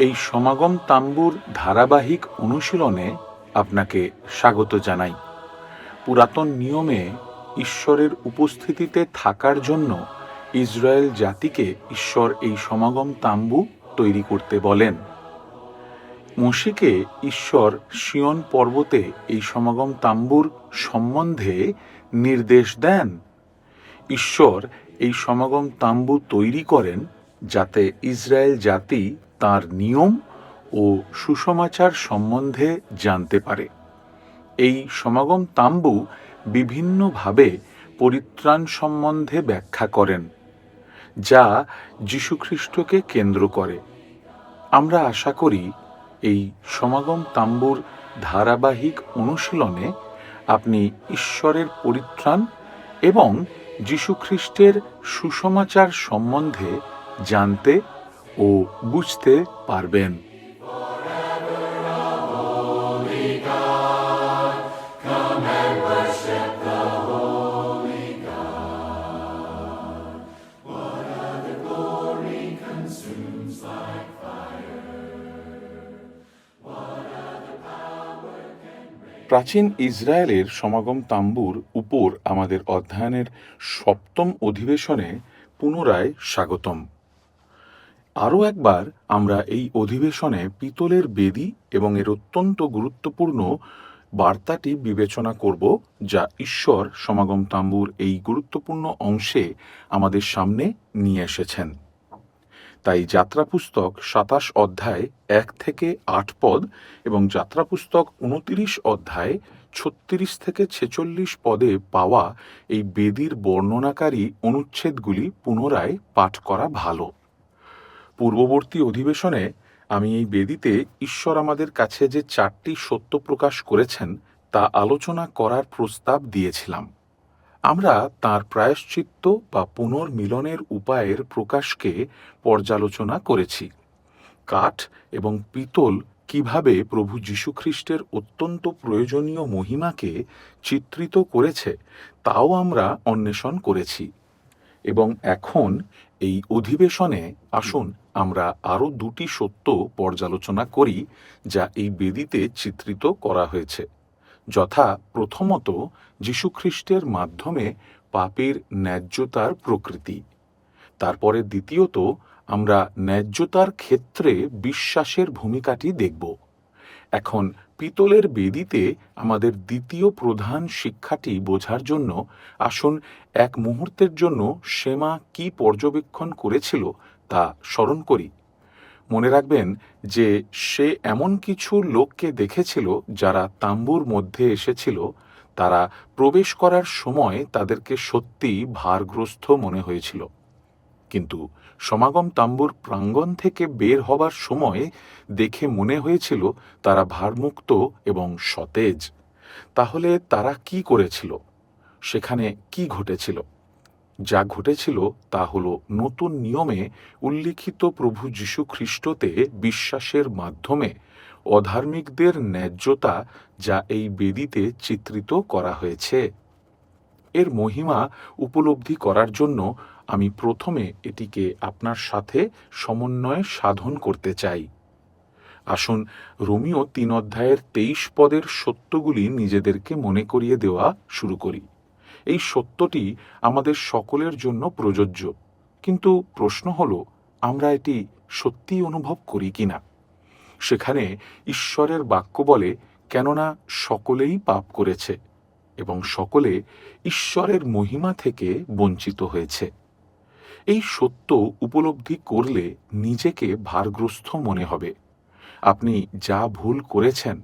এই সমাগম তাম্বুর ধারাবাহিক অনুশীলনে আপনাকে স্বাগত জানাই। পুরাতন নিয়মে ঈশ্বরের উপস্থিতিতে থাকার জন্য ইসরায়েল জাতিকে ঈশ্বর এই সমাগম তাম্বু তৈরি করতে বলেন। মোশিকে ঈশ্বর সিয়ন পর্বতে এই সমাগম তাম্বুর সম্বন্ধে নির্দেশ দেন। ঈশ্বর এই সমাগম তাম্বু তৈরি করেন যাতে ইসরায়েল জাতি তাঁর নিয়ম ও সুসমাচার সম্বন্ধে জানতে পারে। এই সমাগম তাম্বু বিভিন্নভাবে পরিত্রাণ সম্বন্ধে ব্যাখ্যা করেন, যা যীশুখ্রিস্টকে কেন্দ্র করে। আমরা আশা করি এই সমাগম তাম্বুর ধারাবাহিক অনুশীলনে আপনি ঈশ্বরের পরিত্রাণ এবং যীশুখ্রিস্টের সুসমাচার সম্বন্ধে জানতে ও বুঝতে পারবেন। প্রাচীন ইসরায়েলের সমাগম তাম্বুর উপর আমাদের অধ্যয়নের সপ্তম অধিবেশনে পুনরায় স্বাগতম। আরও একবার আমরা এই অধিবেশনে পিতলের বেদী এবং এর অত্যন্ত গুরুত্বপূর্ণ বার্তাটি বিবেচনা করব, যা ঈশ্বর সমাগম তাম্বুর এই গুরুত্বপূর্ণ অংশে আমাদের সামনে নিয়ে এসেছেন। তাই যাত্রা পুস্তক ২৭ অধ্যায় ১ থেকে ৮ পদ এবং যাত্রা পুস্তক ২৯ অধ্যায় ৩৬ থেকে ৪৬ পদে পাওয়া এই বেদীর বর্ণনাকারী অনুচ্ছেদগুলি পুনরায় পাঠ করা ভালো। পূর্ববর্তী অধিবেশনে আমি এই বেদীতে ঈশ্বর আমাদের কাছে যে ৪টি সত্য প্রকাশ করেছেন তা আলোচনা করার প্রস্তাব দিয়েছিলাম। আমরা তাঁর প্রায়শ্চিত্ত বা পুনর্মিলনের উপায়ের প্রকাশকে পর্যালোচনা করেছি। কাঠ এবং পিতল কিভাবে প্রভু যীশুখ্রিস্টের অত্যন্ত প্রয়োজনীয় মহিমাকে চিত্রিত করেছে তাও আমরা অন্বেষণ করেছি। এবং এখন এই অধিবেশনে আসুন আমরা আরও ২টি সত্য পর্যালোচনা করি যা এই বেদীতে চিত্রিত করা হয়েছে, যথা প্রথমত যীশুখ্রিস্টের মাধ্যমে পাপের ন্যায্যতার প্রকৃতি। তারপরে দ্বিতীয়ত আমরা ন্যায্যতার ক্ষেত্রে বিশ্বাসের ভূমিকাটি দেখব। এখন পিতলের বেদীতে আমাদের দ্বিতীয় প্রধান শিক্ষাটি বোঝার জন্য আসুন এক মুহূর্তের জন্য শেমা কি পর্যবেক্ষণ করেছিল তা স্মরণ করি। মনে রাখবেন যে সে এমন কিছু লোককে দেখেছিল যারা তাম্বুর মধ্যে এসেছিল। তারা প্রবেশ করার সময় তাদেরকে সত্যি ভারগ্রস্ত মনে হয়েছিল, কিন্তু সমাগম তাম্বুর প্রাঙ্গণ থেকে বের হবার সময় দেখে মনে হয়েছিল তারা ভারমুক্ত এবং সতেজ। তাহলে তারা কি করেছিল? সেখানে কি ঘটেছিল? যা ঘটেছিল তা হল নতুন নিয়মে উল্লিখিত প্রভু যীশু খ্রিস্টতে বিশ্বাসের মাধ্যমে অধার্মিকদের ন্যায্যতা, যা এই বেদীতে চিত্রিত করা হয়েছে। এর মহিমা উপলব্ধি করার জন্য আমি প্রথমে এটিকে আপনার সাথে সমন্বয়ে সাধন করতে চাই। আসুন রোমীয় ৩ অধ্যায়ের ২৩ পদের সত্যগুলি নিজেদেরকে মনে করিয়ে দেওয়া শুরু করি। এই সত্যটি আমাদের সকলের জন্য প্রযোজ্য, কিন্তু প্রশ্ন হল আমরা এটি সত্যিই অনুভব করি কিনা। সেখানে ঈশ্বরের বাক্য বলে, কেননা সকলেই পাপ করেছে এবং সকলে ঈশ্বরের মহিমা থেকে বঞ্চিত হয়েছে। এই সত্য উপলব্ধি করলে নিজেকে ভারগ্রস্ত মনে হবে। আপনি যা ভুল করেছেন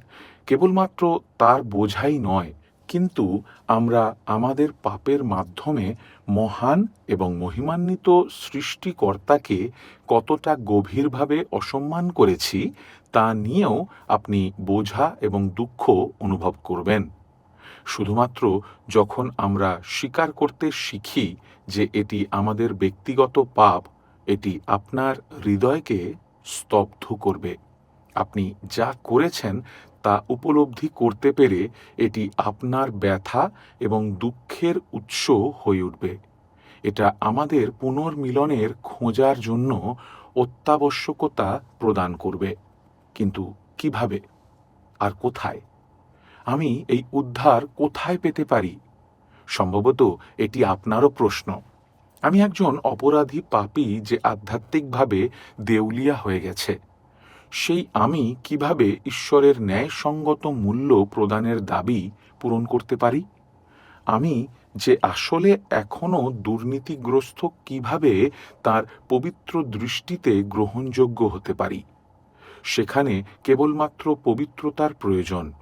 কেবলমাত্র তার বোঝাই নয়, কিন্তু আমরা আমাদের পাপের মাধ্যমে মহান এবং মহিমান্বিত সৃষ্টিকর্তাকে কতটা গভীরভাবে অসম্মান করেছি তা নিয়েও আপনি বোঝা এবং দুঃখ অনুভব করবেন। শুধুমাত্র যখন আমরা স্বীকার করতে শিখি যে এটি আমাদের ব্যক্তিগত পাপ, এটি আপনার হৃদয়কে স্তব্ধ করবে। আপনি যা করেছেন তা উপলব্ধি করতে পেরে এটি আপনার ব্যথা এবং দুঃখের উৎস হয়ে উঠবে। এটা আমাদের পুনর্মিলনের খোঁজার জন্য অত্যাবশ্যকতা প্রদান করবে। কিন্তু কিভাবে আর কোথায়? আমি এই উদ্ধার কোথায় পেতে পারি? সম্ভবত এটি আপনারও প্রশ্ন। আমি একজন অপরাধী পাপী যে আধ্যাত্মিকভাবে দেউলিয়া হয়ে গেছে। সেই আমি কিভাবে ঈশ্বরের ন্যায়সঙ্গত মূল্য প্রদানের দাবি পূরণ করতে পারি? আমি যে আসলে এখনো দুর্নীতিগ্রস্ত কিভাবে তার পবিত্র দৃষ্টিতে গ্রহণযোগ্য হতে পারি? সেখানে কেবলমাত্র পবিত্রতার প্রয়োজন।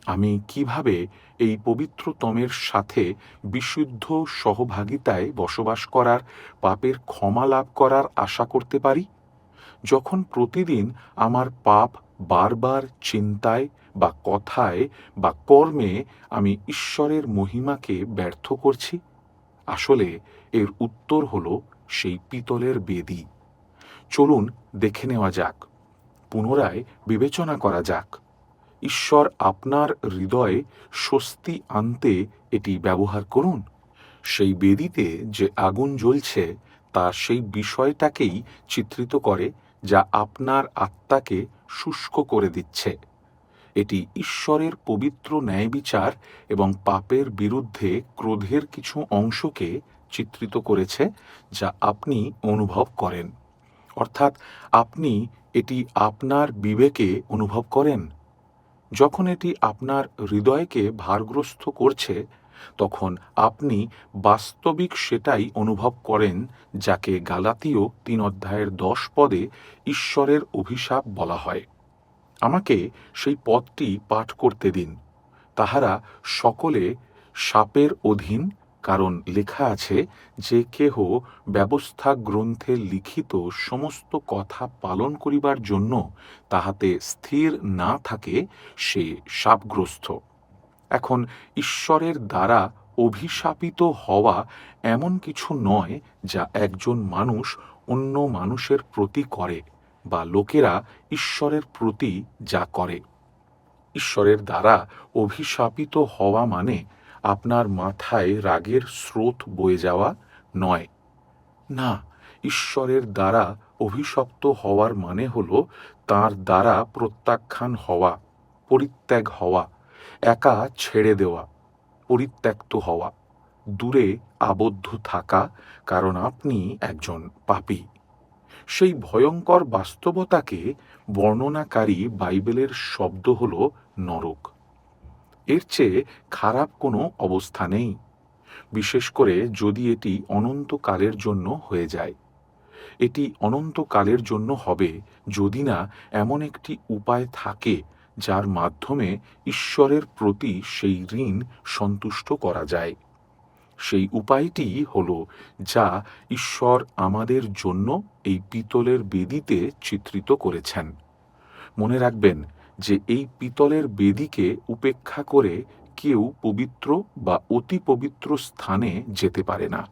আমি কিভাবে এই পবিত্রতমের সাথে বিশুদ্ধ সহভাগিতায় বসবাস করার, পাপের ক্ষমা লাভ করার আশা করতে পারি? যখন প্রতিদিন আমার পাপ বারবার চিন্তায় বা কথায় বা কর্মে আমি ঈশ্বরের মহিমাকে ব্যর্থ করছি? আসলে এর উত্তর হলো সেই পিতলের বেদী। চলুন দেখে নেওয়া যাক, পুনরায় বিবেচনা করা যাক। ঈশ্বর আপনার হৃদয়ে স্বস্তি আনতে এটি ব্যবহার করুন। সেই বেদীতে যে আগুন জ্বলছে তা সেই বিষয়টাকেই চিত্রিত করে যা আপনার আত্মাকে শুষ্ক করে দিচ্ছে। এটি ঈশ্বরের পবিত্র ন্যায়বিচার এবং পাপের বিরুদ্ধে ক্রোধের কিছু অংশকে চিত্রিত করেছে যা আপনি অনুভব করেন। অর্থাৎ আপনি এটি আপনার বিবেকে অনুভব করেন। যখন এটি আপনার হৃদয়কে ভারগ্রস্ত করছে তখন আপনি বাস্তবিক সেটাই অনুভব করেন যাকে গালাতীয় 3:10 ঈশ্বরের অভিশাপ বলা হয়। আমাকে সেই পদটি পাঠ করতে দিন। তাহারা সকলে শাপের অধীন, কারণ লেখা আছে, যে কেহ ব্যবস্থা গ্রন্থে লিখিত সমস্ত কথা পালন করিবার জন্য তাহাতে স্থির না থাকে সে শাপগ্রস্ত। এখন ঈশ্বরের দ্বারা অভিশাপিত হওয়া এমন কিছু নয় যা একজন মানুষ অন্য মানুষের প্রতি করে বা লোকেরা ঈশ্বরের প্রতি যা করে। ঈশ্বরের দ্বারা অভিশাপিত হওয়া মানে আপনার মাথায় রাগের স্রোত বয়ে যাওয়া নয়। না, ঈশ্বরের দ্বারা অভিশপ্ত হওয়ার মানে হল তাঁর দ্বারা প্রত্যাখ্যান হওয়া, পরিত্যাগ হওয়া, একা ছেড়ে দেওয়া, পরিত্যক্ত হওয়া, দূরে আবদ্ধ থাকা, কারণ আপনি একজন পাপী। সেই ভয়ঙ্কর বাস্তবতাকে বর্ণনাকারী বাইবেলের শব্দ হল নরক। এর চেয়ে খারাপ কোনো অবস্থা নেই, বিশেষ করে যদি এটি অনন্তকালের জন্য হয়ে যায়। এটি অনন্তকালের জন্য হবে যদি না এমন একটি উপায় থাকে যার মাধ্যমে ঈশ্বরের প্রতি সেই ঋণ সন্তুষ্ট করা যায়। সেই উপায়টি হল যা ঈশ্বর আমাদের জন্য এই পিতলের বেদীতে চিত্রিত করেছেন। মনে রাখবেন যে এই পিতলের বেদীকে উপেক্ষা করে কেউ পবিত্র বা অতি পবিত্র স্থানে যেতে পারে না।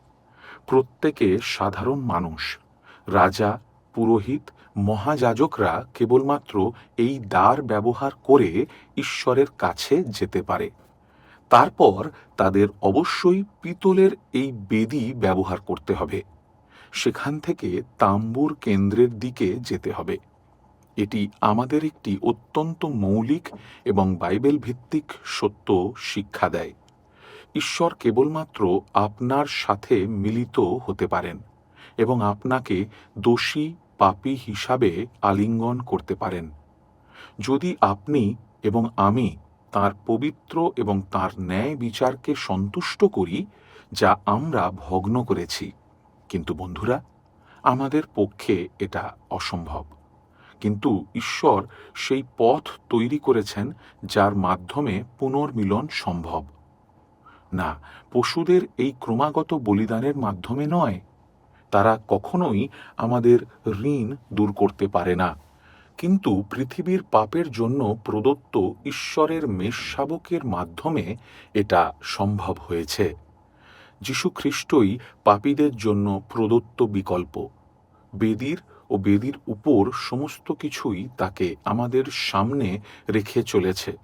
প্রত্যেকে সাধারণ মানুষ, রাজা, পুরোহিত, মহাযাজকরা কেবলমাত্র এই দ্বার ব্যবহার করে ঈশ্বরের কাছে যেতে পারে। তারপর তাদের অবশ্যই পিতলের এই বেদী ব্যবহার করতে হবে। সেখান থেকে তাম্বুর কেন্দ্রের দিকে যেতে হবে। এটি আমাদের একটি অত্যন্ত মৌলিক এবং বাইবেল ভিত্তিক সত্য শিক্ষা দেয়। ঈশ্বর কেবলমাত্র আপনার সাথে মিলিত হতে পারেন এবং আপনাকে দোষী পাপী হিসাবে আলিঙ্গন করতে পারেন যদি আপনি এবং আমি তাঁর পবিত্র এবং তাঁর ন্যায় বিচারকে সন্তুষ্ট করি, যা আমরা ভগ্ন করেছি। কিন্তু বন্ধুরা, আমাদের পক্ষে এটা অসম্ভব। কিন্তু ঈশ্বর সেই পথ তৈরি করেছেন যার মাধ্যমে পুনর্মিলন সম্ভব। না, পশুদের এই ক্রমাগত বলিদানের মাধ্যমে নয়। তারা কখনোই আমাদের ঋণ দূর করতে পারে না। কিন্তু পৃথিবীর পাপের জন্য প্রদত্ত ঈশ্বরের মেষশাবকের মাধ্যমে এটা সম্ভব হয়েছে। যীশু খ্রিস্টই পাপীদের জন্য প্রদত্ত বিকল্প। বেদীর ও বেদীর উপর সমস্ত কিছুই তাকে আমাদের সামনে রেখে চলেছে।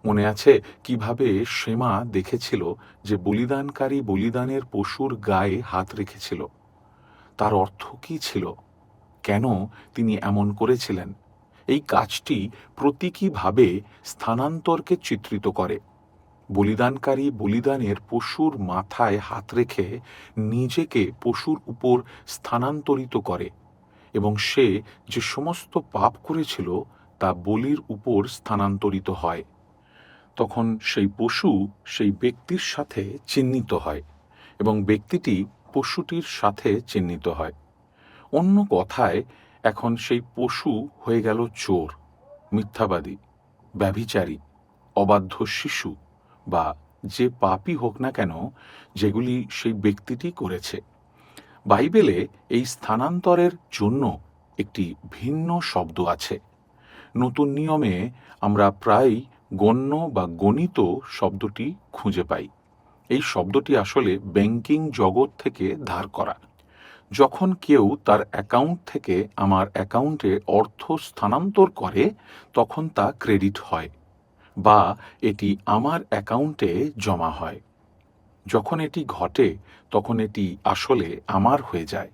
মনে আছে কিভাবে শেমা দেখেছিল যে বলিদানকারী বলিদানের পশুর গায়ে হাত রেখেছিল? তার অর্থ কি ছিল? কেন তিনি এমন করেছিলেন। এই কাজটি প্রতীকীভাবে স্থানান্তরকে চিত্রিত করে। বলিদানকারী বলিদানের পশুর মাথায় হাত রেখে নিজেকে পশুর উপর স্থানান্তরিত করে এবং সে যে সমস্ত পাপ করেছিল তা বলির উপর স্থানান্তরিত হয়। তখন সেই পশু সেই ব্যক্তির সাথে চিহ্নিত হয় এবং ব্যক্তিটি পশুটির সাথে চিহ্নিত হয়। অন্য কথায় এখন সেই পশু হয়ে গেল চোর, মিথ্যাবাদী, ব্যভিচারী, অবাধ্য শিশু বা যে পাপই হোক না কেন, যেগুলি সেই ব্যক্তিটি করেছে। বাইবেলে এই স্থানান্তরের জন্য একটি ভিন্ন শব্দ আছে। নতুন নিয়মে আমরা প্রায় গণ্য বা গণিত শব্দটি খুঁজে পাই। এই শব্দটি আসলে ব্যাংকিং জগৎ থেকে ধার করা। যখন কেউ তার অ্যাকাউন্ট থেকে আমার অ্যাকাউন্টে অর্থ স্থানান্তর করে তখন তা ক্রেডিট হয় বা এটি আমার অ্যাকাউন্টে জমা হয়। যখন এটি ঘটে তখন এটি আসলে আমার হয়ে যায়।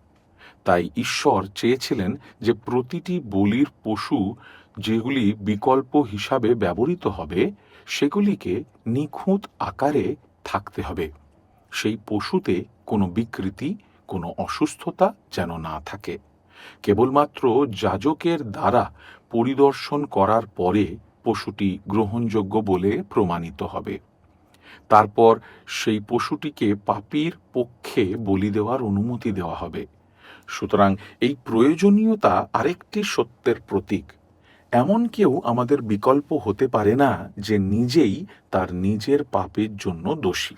তাই ঈশ্বর চেয়েছিলেন যে প্রতিটি বলির পশু যেগুলি বিকল্প হিসাবে ব্যবহৃত হবে সেগুলিকে নিখুঁত আকারে থাকতে হবে। সেই পশুতে কোনো বিকৃতি, কোনো অসুস্থতা যেন না থাকে। কেবলমাত্র যাজকের দ্বারা পরিদর্শন করার পরে পশুটি গ্রহণযোগ্য বলে প্রমাণিত হবে। তারপর সেই পশুটিকে পাপীর পক্ষে বলি দেওয়ার অনুমতি দেওয়া হবে। সুতরাং এই প্রয়োজনীয়তা আরেকটি সত্যের প্রতীক। এমন কেউ আমাদের বিকল্প হতে পারে না যে নিজেই তার নিজের পাপের জন্য দোষী।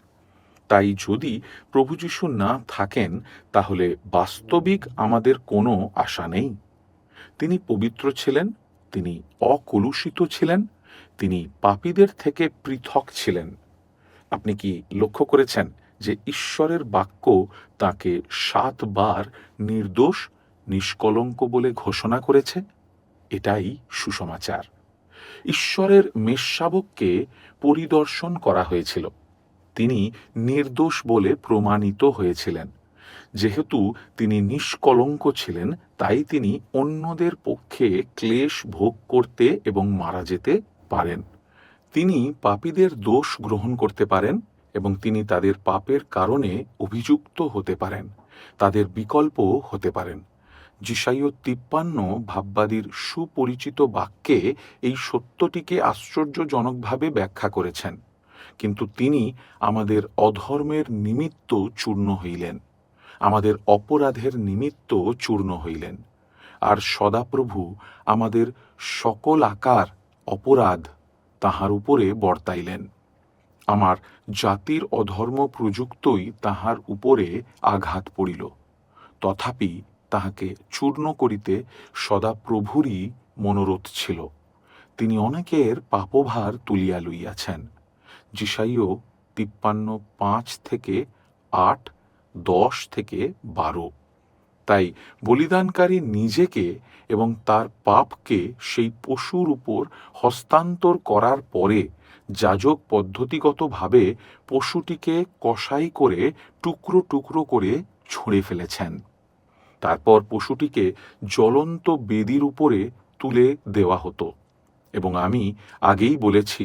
তাই যদি প্রভু যীশু না থাকেন তাহলে বাস্তবিক আমাদের কোনো আশা নেই। তিনি পবিত্র ছিলেন, তিনি অকলুষিত ছিলেন, তিনি পাপীদের থেকে পৃথক ছিলেন। আপনি কি লক্ষ্য করেছেন যে ঈশ্বরের বাক্য তাকে 7 বার নির্দোষ, নিষ্কলঙ্ক বলে ঘোষণা করেছে? এটাই সুসমাচার। ঈশ্বরের মেষশাবককে পরিদর্শন করা হয়েছিল। তিনি নির্দোষ বলে প্রমাণিত হয়েছিলেন। যেহেতু তিনি নিষ্কলঙ্ক ছিলেন তাই তিনি অন্যদের পক্ষে ক্লেশ ভোগ করতে এবং মারা যেতে পারেন। তিনি পাপীদের দোষ গ্রহণ করতে পারেন এবং তিনি তাদের পাপের কারণে অভিযুক্ত হতে পারেন, তাদের বিকল্প হতে পারেন। যিশাইয় 53 ভাববাদীর সুপরিচিত বাক্যে এই সত্যটিকে আশ্চর্যজনকভাবে ব্যাখ্যা করেছেন। কিন্তু তিনি আমাদের অধর্মের নিমিত্ত চূর্ণ হইলেন, আমাদের অপরাধের নিমিত্ত চূর্ণ হইলেন, আর সদাপ্রভু আমাদের সকল আকার অপরাধ তাহার উপরে বর্তাইলেন। আমার জাতির অধর্ম প্রযুক্তই তাহার উপরে আঘাত পড়িল, তথাপি তাহাকে চূর্ণ করিতে সদাপ্রভুরই মনোরথ ছিল। তিনি অনেকের পাপভার তুলিয়া লইয়াছেন। যিশাইয় 53:5 থেকে 8, 10 থেকে 12। তাই বলিদানকারী নিজেকে এবং তার পাপকে সেই পশুর উপর হস্তান্তর করার পরে যাজক পদ্ধতিগতভাবে পশুটিকে কষাই করে টুকরো টুকরো করে ছুঁড়ে ফেলেছেন। তারপর পশুটিকে জ্বলন্ত বেদির উপরে তুলে দেওয়া হতো এবং আমি আগেই বলেছি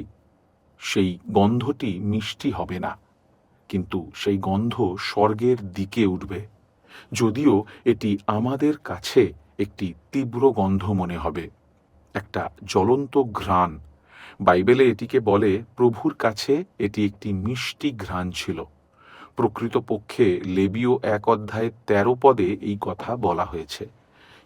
সেই গন্ধটি মিষ্টি হবে না, কিন্তু সেই গন্ধ স্বর্গের দিকে উঠবে। যদিও এটি আমাদের কাছে একটি তীব্র গন্ধ মনে হবে, একটা জ্বলন্ত ঘ্রাণ। বাইবেলে এটিকে বলে প্রভুর কাছে এটি একটি মিষ্টি ঘ্রাণ ছিল। প্রকৃতপক্ষে লেবীয় 1 অধ্যায়ে 13 পদে এই কথা বলা হয়েছে।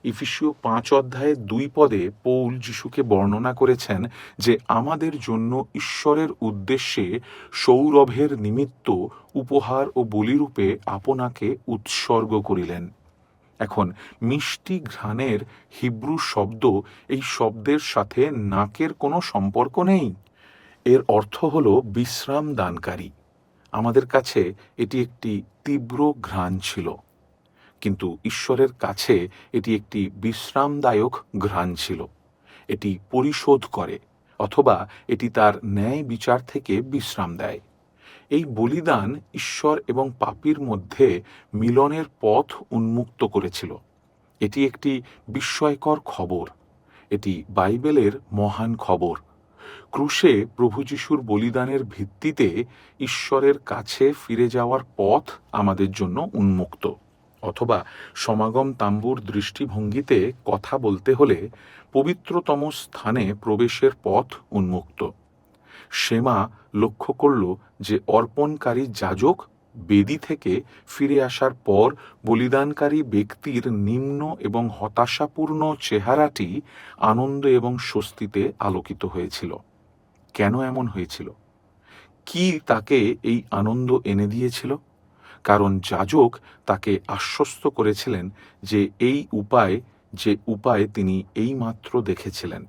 ইফিসীয় 5 অধ্যায়ে 2 পদে পৌল যিশুকে বর্ণনা করেছেন যে আমাদের জন্য ঈশ্বরের উদ্দেশ্যে সৌরভের নিমিত্ত উপহার ও বলিরূপে আপনাকে উৎসর্গ করিলেন। এখন মিষ্টি ঘ্রাণের হিব্রু শব্দ এই শব্দের সাথে নাকের কোনো সম্পর্ক নেই। এর অর্থ হল বিশ্রাম দানকারী। আমাদের কাছে এটি একটি তীব্র ঘ্রাণ ছিল, কিন্তু ঈশ্বরের কাছে এটি একটি বিশ্রামদায়ক ঘ্রাণ ছিল। এটি পরিশোধ করে অথবা এটি তার ন্যায় বিচার থেকে বিশ্রাম দেয়। এই বলিদান ঈশ্বর এবং পাপীর মধ্যে মিলনের পথ উন্মুক্ত করেছিল। এটি একটি বিস্ময়কর খবর। এটি বাইবেলের মহান খবর। ক্রুশে প্রভু যিশুর বলিদানের ভিত্তিতে ঈশ্বরের কাছে ফিরে যাওয়ার পথ আমাদের জন্য উন্মুক্ত। অথবা সমাগম তাম্বুর দৃষ্টিভঙ্গিতে কথা বলতে হলে পবিত্রতম স্থানে প্রবেশের পথ উন্মুক্ত। শেমা লক্ষ্য করল যে অর্পণকারী যাজক বেদি থেকে ফিরে আসার পর বলিদানকারী ব্যক্তির নিম্ন এবং হতাশাপূর্ণ চেহারাটি আনন্দ এবং স্বস্তিতে আলোকিত হয়েছিল। কেন এমন হয়েছিল? কি তাকে এই আনন্দ এনে দিয়েছিল? কারণ যাজক তাকে আশ্বস্ত করেছিলেন যে যে উপায় তিনি এইমাত্র দেখেছিলেন,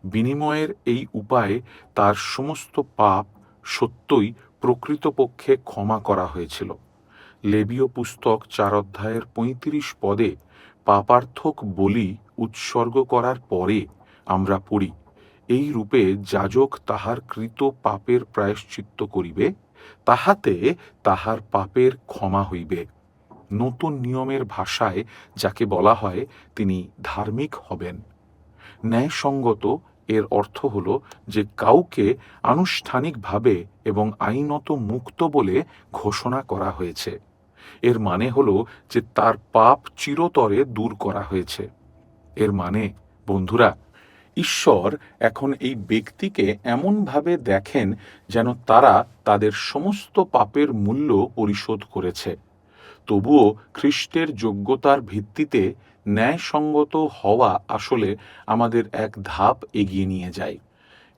বিনিময়ের এই উপায়ে তার সমস্ত পাপ সত্যই প্রকৃতপক্ষে ক্ষমা করা হয়েছিল। লেবীয় পুস্তক 4 অধ্যায়ের 35 পদে পাপার্থক বলি উৎসর্গ করার পরে আমরা পড়ি, এই রূপে যাজক তাহার কৃত পাপের প্রায়শ্চিত্ত করিবে, তাহাতে তাহার পাপের ক্ষমা হইবে। নতুন নিয়মের ভাষায় যাকে বলা হয় তিনি ধার্মিক হবেন। ন্যায়সঙ্গত এর অর্থ হল যে কাউকে আনুষ্ঠানিকভাবে এবং আইনত মুক্ত বলে ঘোষণা করা হয়েছে। এর মানে হল যে তার পাপ চিরতরে দূর করা হয়েছে। এর মানে, বন্ধুরা, ঈশ্বর এখন এই ব্যক্তিকে এমনভাবে দেখেন যেন তারা তাদের সমস্ত পাপের মূল্য পরিশোধ করেছে। তবুও খ্রিস্টের যোগ্যতার ভিত্তিতে ন্যায়সঙ্গত হওয়া আসলে আমাদের এক ধাপ এগিয়ে নিয়ে যায়।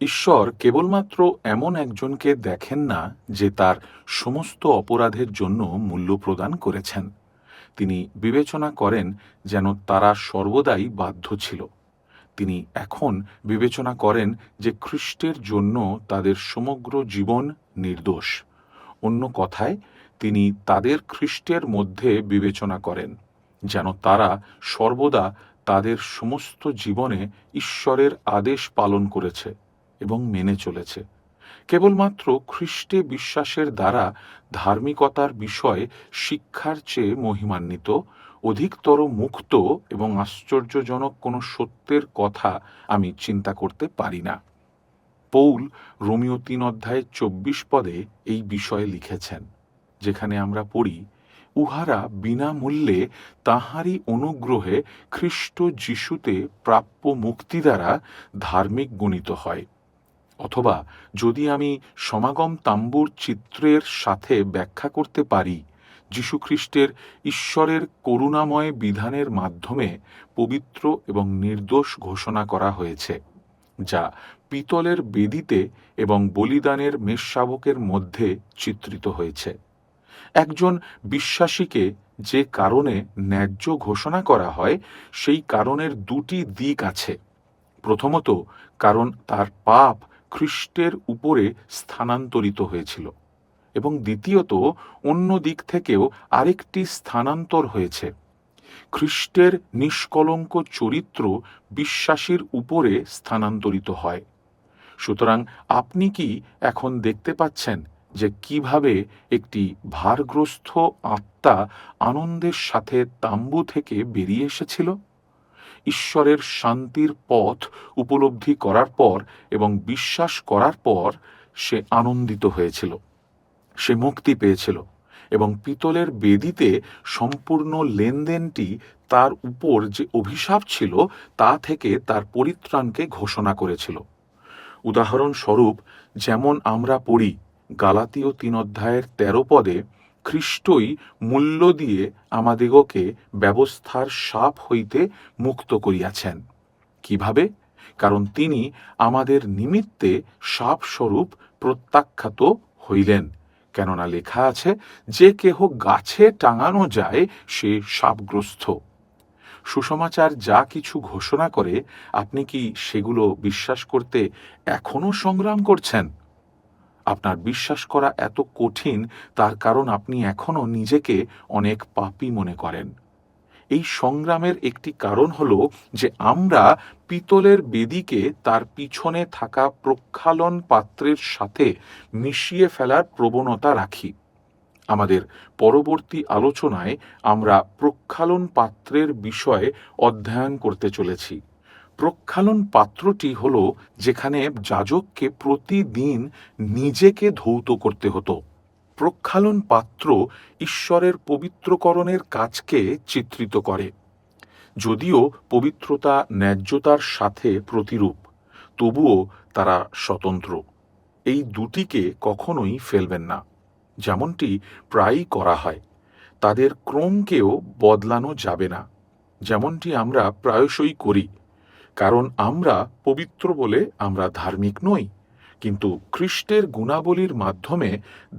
ঈশ্বর কেবলমাত্র এমন একজনকে দেখেন না যে তার সমস্ত অপরাধের জন্য মূল্য প্রদান করেছেন। তিনি বিবেচনা করেন যেন তারা সর্বদাই বাধ্য ছিল। তিনি এখন বিবেচনা করেন যে খ্রিস্টের জন্য তাদের সমগ্র জীবন নির্দোষ। অন্য কথায়, তিনি তাদের খ্রিস্টের মধ্যে বিবেচনা করেন যেন তারা সর্বদা তাদের সমস্ত জীবনে ঈশ্বরের আদেশ পালন করেছে এবং মেনে চলেছে। কেবলমাত্র খ্রিস্টে বিশ্বাসের দ্বারা ধার্মিকতার বিষয় শিক্ষার চেয়ে মহিমান্বিত, অধিকতর মুক্ত এবং আশ্চর্যজনক কোনো সত্যের কথা আমি চিন্তা করতে পারি না। পৌল রোমীয় 3 অধ্যায় 24 পদে এই বিষয়ে লিখেছেন, যেখানে আমরা পড়ি, উহারা বিনামূল্যে তাঁহারই অনুগ্রহে খ্রিস্ট যিশুতে প্রাপ্য মুক্তি দ্বারা ধার্মিক গণিত হয়। অথবা যদি আমি সমাগম তাম্বুর চিত্রের সাথে ব্যাখ্যা করতে পারি, যীশুখ্রিস্টের ঈশ্বরের করুণাময় বিধানের মাধ্যমে পবিত্র এবং নির্দোষ ঘোষণা করা হয়েছে, যা পিতলের বেদিতে এবং বলিদানের মেষশাবকের মধ্যে চিত্রিত হয়েছে। একজন বিশ্বাসীকে যে কারণে ন্যায্য ঘোষণা করা হয়, সেই কারণের দুটি দিক আছে। প্রথমত, কারণ তার পাপ খ্রিস্টের উপরে স্থানান্তরিত হয়েছিল, এবং দ্বিতীয়ত, অন্য দিক থেকেও আরেকটি স্থানান্তর হয়েছে। খ্রিস্টের নিষ্কলঙ্ক চরিত্র বিশ্বাসীর উপরে স্থানান্তরিত হয়। সুতরাং আপনি কি এখন দেখতে পাচ্ছেন যে কিভাবে একটি ভারগ্রস্ত আত্মা আনন্দের সাথে তাম্বু থেকে বেরিয়ে এসেছিল? ঈশ্বরের শান্তির পথ উপলব্ধি করার পর এবং বিশ্বাস করার পর সে আনন্দিত হয়েছিল, সে মুক্তি পেয়েছিল, এবং পিতলের বেদিতে সম্পূর্ণ লেনদেনটি তার উপর যে অভিশাপ ছিল তা থেকে তার পরিত্রাণকে ঘোষণা করেছিল। উদাহরণস্বরূপ, যেমন আমরা পড়ি গালাতীয় 3 অধ্যায়ের 13 পদে, খ্রিস্টই মূল্য দিয়ে আমাদিগকে ব্যবস্থার শাপ হইতে মুক্ত করিয়াছেন। কিভাবে? কারণ তিনি আমাদের নিমিত্তে শাপস্বরূপ প্রত্যাখ্যাত হইলেন। কেননা লেখা আছে, যে কেহ গাছে টাঙানো যায় সে শাপগ্রস্ত। সুসমাচার যা কিছু ঘোষণা করে, আপনি কি সেগুলো বিশ্বাস করতে এখনো সংগ্রাম করছেন? আপনার বিশ্বাস করা এত কঠিন তার কারণ আপনি এখনো নিজেকে অনেক পাপী মনে করেন। এই সংগ্রামের একটি কারণ হলো যে আমরা পিতলের বেদিকে তার পিছনে থাকা প্রক্ষালন পাত্রের সাথে মিশিয়ে ফেলার প্রবণতা রাখি। আমাদের পরবর্তী আলোচনায় আমরা প্রক্ষালন পাত্রের বিষয়ে অধ্যয়ন করতে চলেছি। প্রক্ষালন পাত্রটি হল যেখানে যাজককে প্রতিদিন নিজেকে ধৌত করতে হতো। প্রক্ষালন পাত্র ঈশ্বরের পবিত্রকরণের কাজকে চিত্রিত করে। যদিও পবিত্রতা ন্যায্যতার সাথে প্রতিরূপ, তবুও তারা স্বতন্ত্র। এই দুটিকে কখনোই ফেলবেন না, যেমনটি প্রায়ই করা হয়। তাদের ক্রমকেও বদলানো যাবে না, যেমনটি আমরা প্রায়শই করি। কারণ আমরা পবিত্র বলে আমরা ধার্মিক নই, কিন্তু খ্রিস্টের গুণাবলীর মাধ্যমে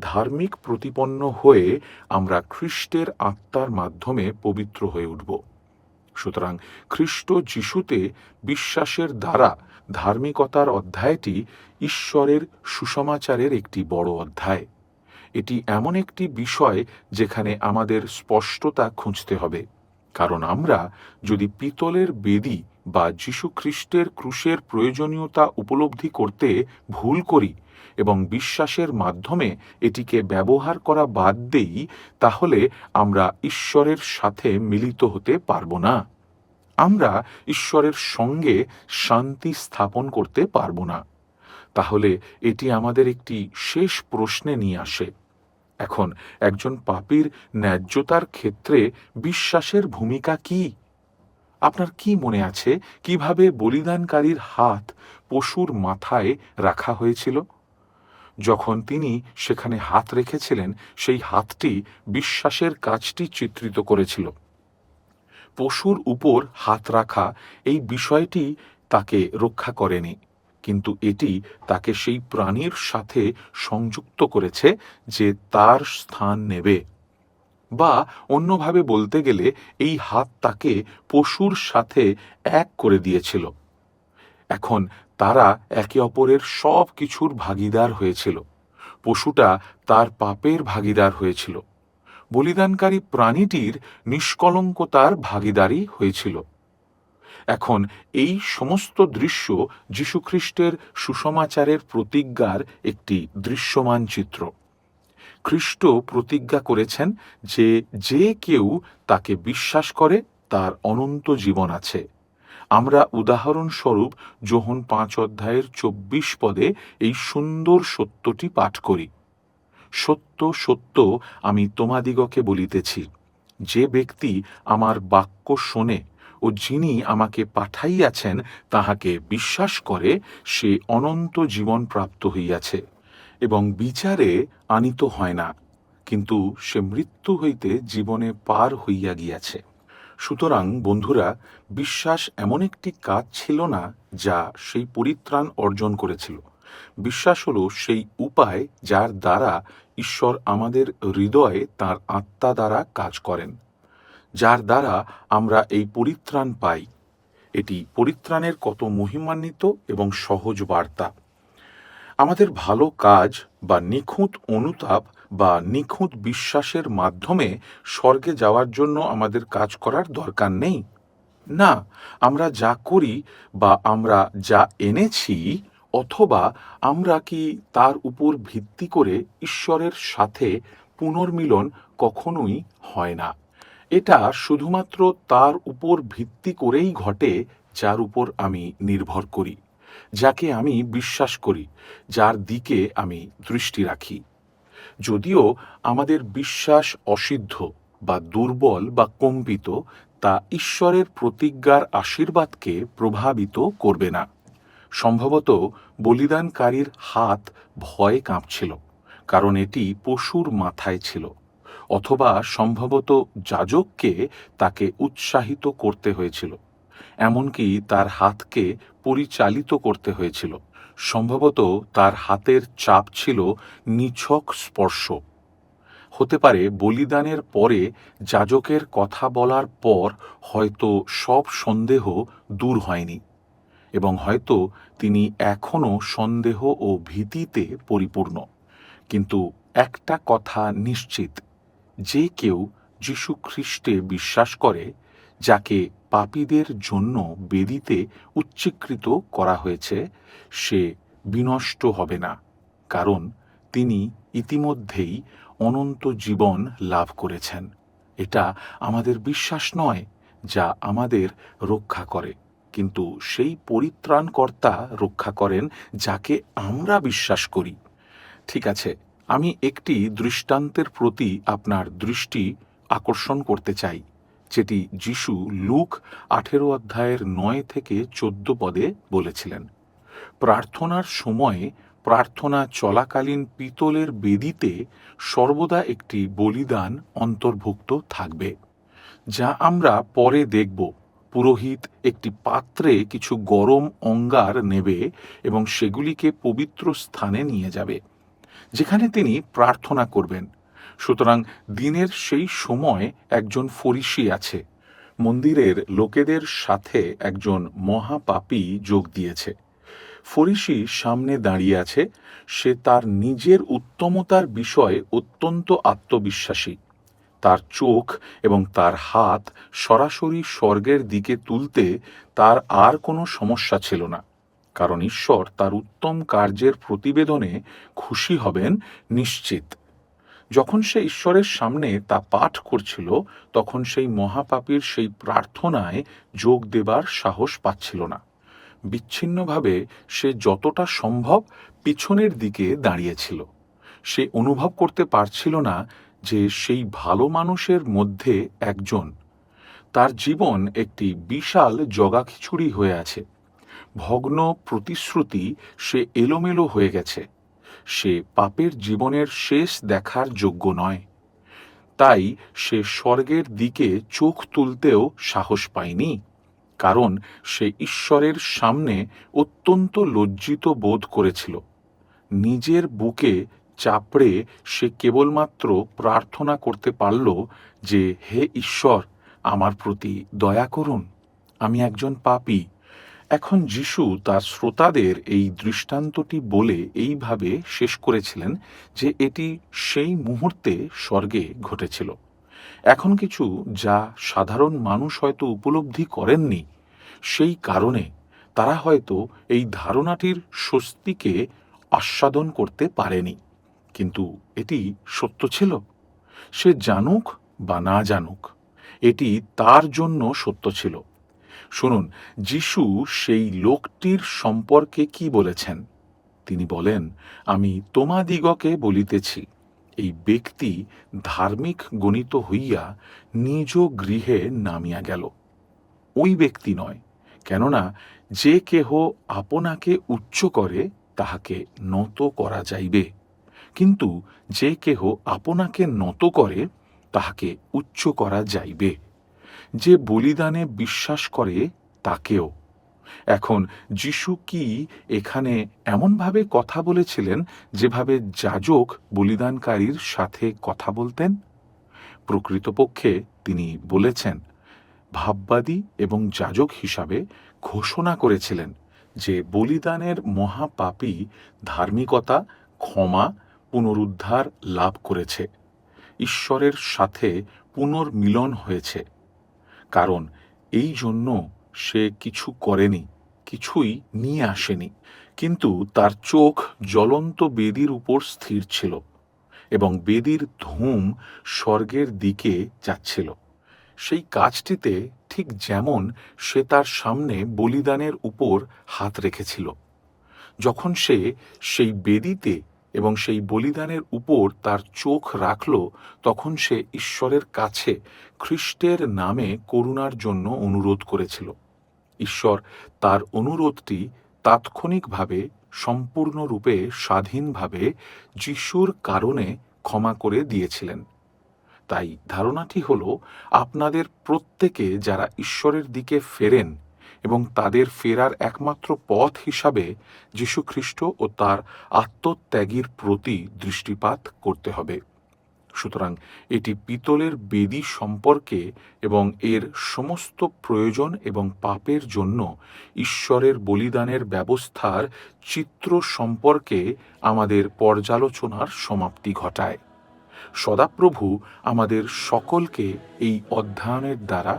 ধার্মিক প্রতিপন্ন হয়ে আমরা খ্রিস্টের আত্মার মাধ্যমে পবিত্র হয়ে উঠব। সুতরাং খ্রিস্ট যিশুতে বিশ্বাসের দ্বারা ধার্মিকতার অধ্যায়টি ঈশ্বরের সুসমাচারের একটি বড় অধ্যায়। এটি এমন একটি বিষয় যেখানে আমাদের স্পষ্টতা খুঁজতে হবে, কারণ আমরা যদি পিতলের বেদী বা যীশু খ্রিস্টের ক্রুশের প্রয়োজনীয়তা উপলব্ধি করতে ভুল করি এবং বিশ্বাসের মাধ্যমে এটিকে ব্যবহার করা বাদ দেই, তাহলে আমরা ঈশ্বরের সাথে মিলিত হতে পারব না। আমরা ঈশ্বরের সঙ্গে শান্তি স্থাপন করতে পারব না। তাহলে এটি আমাদের একটি শেষ প্রশ্নে নিয়ে আসে। এখন একজন পাপীর ন্যায্যতার ক্ষেত্রে বিশ্বাসের ভূমিকা কি? আপনার কি মনে আছে কিভাবে বলিদানকারীর হাত পশুর মাথায় রাখা হয়েছিল? যখন তিনি সেখানে হাত রেখেছিলেন, সেই হাতটি বিশ্বাসের কাজটি চিত্রিত করেছিল। পশুর উপর হাত রাখা এই বিষয়টি তাকে রক্ষা করেনি, কিন্তু এটি তাকে সেই প্রাণীর সাথে সংযুক্ত করেছে যে তার স্থান নেবে। বা অন্যভাবে বলতে গেলে এই হাত তাকে পশুর সাথে এক করে দিয়েছিল। এখন তারা একে অপরের সব কিছুর ভাগিদার হয়েছিল। পশুটা তার পাপের ভাগিদার হয়েছিল। বলিদানকারী প্রাণীটির নিষ্কলঙ্কতার ভাগিদারি হয়েছিল। এখন এই সমস্ত দৃশ্য যীশুখ্রিস্টের সুসমাচারের প্রতিজ্ঞার একটি দৃশ্যমান চিত্র। খ্রিস্ট প্রতিজ্ঞা করেছেন যে যে কেউ তাকে বিশ্বাস করে তার অনন্ত জীবন আছে। আমরা উদাহরণস্বরূপ যোহন 5:24 এই সুন্দর সত্যটি পাঠ করি। সত্য সত্য আমি তোমাদিগকে বলিতেছি, যে ব্যক্তি আমার বাক্য শোনে ও যিনি আমাকে পাঠাইয়াছেন তাহাকে বিশ্বাস করে, সে অনন্ত জীবন প্রাপ্ত হইয়াছে এবং বিচারে আনিত হয় না, কিন্তু সে মৃত্যু হইতে জীবনে পার হইয়া গিয়াছে। সুতরাং বন্ধুরা, বিশ্বাস এমন একটি কাজ ছিল না যা সেই পরিত্রাণ অর্জন করেছিল। বিশ্বাস হলো সেই উপায় যার দ্বারা ঈশ্বর আমাদের হৃদয়ে তাঁর আত্মা দ্বারা কাজ করেন, যার দ্বারা আমরা এই পরিত্রাণ পাই। এটি পরিত্রাণের কত মহিমান্বিত এবং সহজ বার্তা। আমাদের ভালো কাজ বা নিখুঁত অনুতাপ বা নিখুঁত বিশ্বাসের মাধ্যমে স্বর্গে যাওয়ার জন্য আমাদের কাজ করার দরকার নেই। না, আমরা যা করি বা আমরা যা এনেছি অথবা আমরা কি তার উপর ভিত্তি করে ঈশ্বরের সাথে পুনর্মিলন কখনোই হয় না। এটা শুধুমাত্র তার উপর ভিত্তি করেই ঘটে যার উপর আমি নির্ভর করি, যাকে আমি বিশ্বাস করি, যার দিকে আমি দৃষ্টি রাখি। যদিও আমাদের বিশ্বাস অসিদ্ধ বা দুর্বল বা কম্পিত, তা ঈশ্বরের প্রতিজ্ঞার আশীর্বাদকে প্রভাবিত করবে না। সম্ভবত বলিদানকারীর হাত ভয়ে কাঁপছিল, কারণ এটি পশুর মাথায় ছিল, অথবা সম্ভবত যাজককে তাকে উৎসাহিত করতে হয়েছিল, এমনকি তার হাতকে পরিচালিত করতে হয়েছিল। সম্ভবত তার হাতের চাপ ছিল নিছক স্পর্শ। হতে পারে বলিদানের পরে যাজকের কথা বলার পর হয়তো সব সন্দেহ দূর হয়নি, এবং হয়তো তিনি এখনও সন্দেহ ও ভীতিতে পরিপূর্ণ। কিন্তু একটা কথা নিশ্চিত, যে কেউ যীশু খ্রিস্টে বিশ্বাস করে, যাকে পাপীদের জন্য বেদীতে উচ্চীকৃত করা হয়েছে, সে বিনষ্ট হবে না, কারণ তিনি ইতিমধ্যেই অনন্ত জীবন লাভ করেছেন। এটা আমাদের বিশ্বাস নয় যা আমাদের রক্ষা করে, কিন্তু সেই পরিত্রাণকর্তা রক্ষা করেন যাকে আমরা বিশ্বাস করি। ঠিক আছে, আমি একটি দৃষ্টান্তের প্রতি আপনার দৃষ্টি আকর্ষণ করতে চাই, যেটি যিশু লুক 18 অধ্যায়ের 9 থেকে 14 পদে বলেছিলেন। প্রার্থনার সময়ে প্রার্থনা চলাকালীন পিতলের বেদিতে সর্বদা একটি বলিদান অন্তর্ভুক্ত থাকবে, যা আমরা পরে দেখব। পুরোহিত একটি পাত্রে কিছু গরম অঙ্গার নেবে এবং সেগুলিকে পবিত্র স্থানে নিয়ে যাবে, যেখানে তিনি প্রার্থনা করবেন। সুতরাং দিনের সেই সময় একজন ফরিসি আছে। মন্দিরের লোকেদের সাথে একজন মহাপাপী যোগ দিয়েছে। ফরিসি সামনে দাঁড়িয়ে আছে। সে তার নিজের উত্তমতার বিষয়ে অত্যন্ত আত্মবিশ্বাসী। তার চোখ এবং তার হাত সরাসরি স্বর্গের দিকে তুলতে তার আর কোনো সমস্যা ছিল না, কারণ ঈশ্বর তার উত্তম কার্যের প্রতিবেদনে খুশি হবেন নিশ্চিত। যখন সে ঈশ্বরের সামনে তা পাঠ করছিল, তখন সেই মহাপাপীর সেই প্রার্থনায় যোগ দেবার সাহস পাচ্ছিল না। বিচ্ছিন্নভাবে সে যতটা সম্ভব পিছনের দিকে দাঁড়িয়েছিল। সে অনুভব করতে পারছিল না যে সেই ভালো মানুষের মধ্যে একজন। তার জীবন একটি বিশাল জগাখিচুড়ি হয়ে আছে। ভগ্ন প্রতিশ্রুতি, সে এলোমেলো হয়ে গেছে। সে পাপের জীবনের শেষ দেখার যোগ্য নয়। তাই সে স্বর্গের দিকে চোখ তুলতেও সাহস পায়নি, কারণ সে ঈশ্বরের সামনে অত্যন্ত লজ্জিত বোধ করেছিল। নিজের বুকে চাপড়ে সে কেবলমাত্র প্রার্থনা করতে পারল যে, হে ঈশ্বর, আমার প্রতি দয়া করুন, আমি একজন পাপী। এখন যিশু তার শ্রোতাদের এই দৃষ্টান্তটি বলে এইভাবে শেষ করেছিলেন যে এটি সেই মুহূর্তে স্বর্গে ঘটেছিল। এখন কিছু যা সাধারণ মানুষ হয়তো উপলব্ধি করেননি, সেই কারণে তারা হয়তো এই ধারণাটির স্বস্তিকে আস্বাদন করতে পারেনি, কিন্তু এটি সত্য ছিল। সে জানুক বা না জানুক, এটি তার জন্য সত্য ছিল। শুনুন, যিশু সেই লোকটির সম্পর্কে কি বলেছেন। তিনি বলেন, আমি তোমাদিগকে বলিতেছি, এই ব্যক্তি ধার্মিক গণিত হইয়া নিজ গৃহে নামিয়া গেল। ওই ব্যক্তি নয়, কেননা যে কেহ আপনাকে উচ্চ করে তাহাকে নত করা যাইবে, কিন্তু যে কেহ আপনাকে নত করে তাহাকে উচ্চ করা যাইবে। যে বলিদানে বিশ্বাস করে তাকেও। এখন যিশু কি এখানে এমনভাবে কথা বলেছিলেন যেভাবে যাজক বলিদানকারীর সাথে কথা বলতেন? প্রকৃতপক্ষে তিনি বলেছেন, ভাববাদী এবং যাজক হিসাবে ঘোষণা করেছিলেন যে বলিদানের মহাপাপী ধার্মিকতা, ক্ষমা, পুনরুদ্ধার লাভ করেছে, ঈশ্বরের সাথে পুনর্মিলন হয়েছে। কারণ এই জন্য সে কিছু করেনি, কিছুই নিয়ে আসেনি, কিন্তু তার চোখ জ্বলন্ত বেদির উপর স্থির ছিল এবং বেদির ধূম স্বর্গের দিকে যাচ্ছিল। সেই কাজটিতে ঠিক যেমন সে তার সামনে বলিদানের উপর হাত রেখেছিল। যখন সে সেই বেদিতে এবং সেই বলিদানের উপর তার চোখ রাখল, তখন সে ঈশ্বরের কাছে খ্রিস্টের নামে করুণার জন্য অনুরোধ করেছিল। ঈশ্বর তার অনুরোধটি তাৎক্ষণিকভাবে, সম্পূর্ণরূপে স্বাধীনভাবে যিশুর কারণে ক্ষমা করে দিয়েছিলেন। তাই ধারণাটি হল, আপনাদের প্রত্যেকে যারা ঈশ্বরের দিকে ফেরেন এবং তাদের ফেরার একমাত্র পথ হিসাবে যীশু খ্রিস্ট ও তার আত্মত্যাগীর প্রতি দৃষ্টিপাত করতে হবে। সুতরাং এটি পিতলের বেদি সম্পর্কে এবং এর সমস্ত প্রয়োজন এবং পাপের জন্য ঈশ্বরের বলিদানের ব্যবস্থার চিত্র সম্পর্কে আমাদের পর্যালোচনার সমাপ্তি ঘটায়। সদাপ্রভু আমাদের সকলকে এই অধ্যয়নের দ্বারা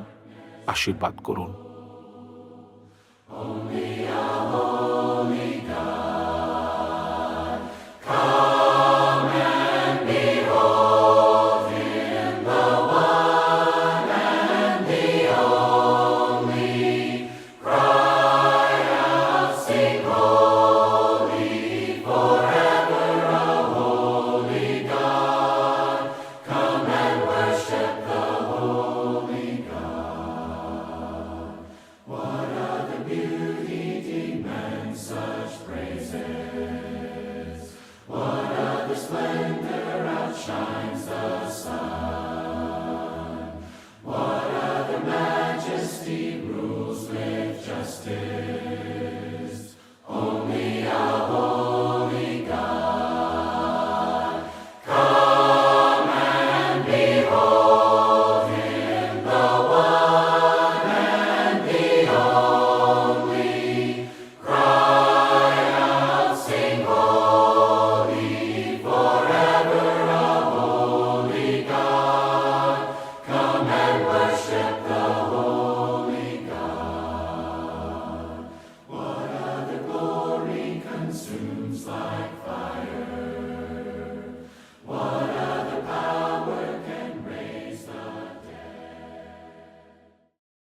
আশীর্বাদ করুন। Come and behold. like fire.